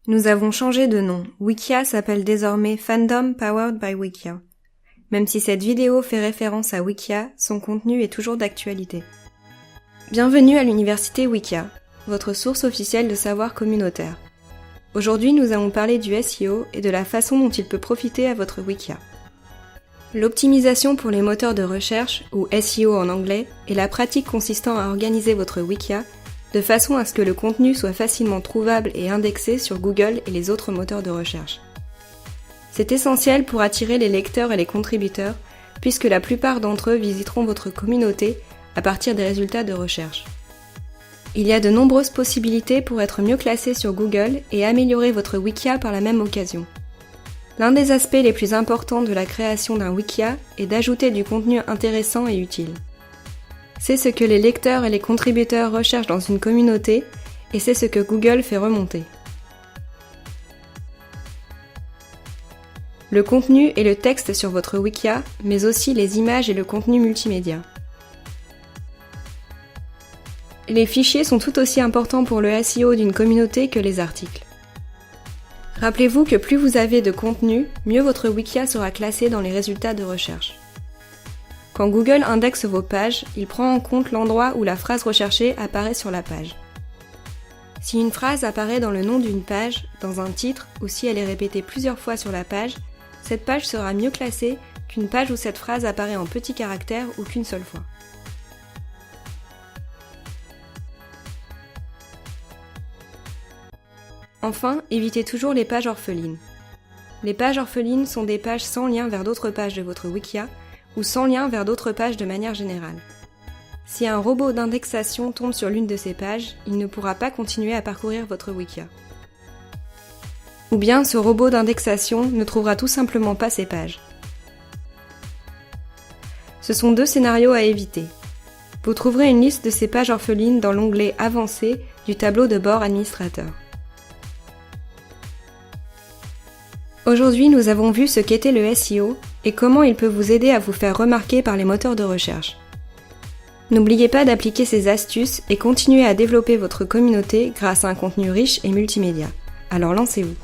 Nous avons changé de nom. Wikia s'appelle désormais Fandom Powered by Wikia. Même si cette vidéo fait référence à Wikia, son contenu est toujours d'actualité. Bienvenue à l'université Wikia, votre source officielle de savoir communautaire. Aujourd'hui, nous allons parler du SEO et de la façon dont il peut profiter à votre Wikia. L'optimisation pour les moteurs de recherche, ou SEO en anglais, est la pratique consistant à organiser votre Wikia de façon à ce que le contenu soit facilement trouvable et indexé sur Google et les autres moteurs de recherche. C'est essentiel pour attirer les lecteurs et les contributeurs, puisque la plupart d'entre eux visiteront votre communauté à partir des résultats de recherche. Il y a de nombreuses possibilités pour être mieux classé sur Google et améliorer votre Wikia par la même occasion. L'un des aspects les plus importants de la création d'un Wikia est d'ajouter du contenu intéressant et utile. C'est ce que les lecteurs et les contributeurs recherchent dans une communauté et c'est ce que Google fait remonter. Le contenu et le texte sur votre Wikia, mais aussi les images et le contenu multimédia. Les fichiers sont tout aussi importants pour le SEO d'une communauté que les articles. Rappelez-vous que plus vous avez de contenu, mieux votre Wikia sera classé dans les résultats de recherche. Quand Google indexe vos pages, il prend en compte l'endroit où la phrase recherchée apparaît sur la page. Si une phrase apparaît dans le nom d'une page, dans un titre, ou si elle est répétée plusieurs fois sur la page, cette page sera mieux classée qu'une page où cette phrase apparaît en petits caractères ou qu'une seule fois. Enfin, évitez toujours les pages orphelines. Les pages orphelines sont des pages sans lien vers d'autres pages de votre Wikia ou sans lien vers d'autres pages de manière générale. Si un robot d'indexation tombe sur l'une de ces pages, il ne pourra pas continuer à parcourir votre Wikia. Ou bien ce robot d'indexation ne trouvera tout simplement pas ces pages. Ce sont deux scénarios à éviter. Vous trouverez une liste de ces pages orphelines dans l'onglet Avancé du tableau de bord administrateur. Aujourd'hui, nous avons vu ce qu'était le SEO et comment il peut vous aider à vous faire remarquer par les moteurs de recherche. N'oubliez pas d'appliquer ces astuces et continuez à développer votre communauté grâce à un contenu riche et multimédia. Alors lancez-vous!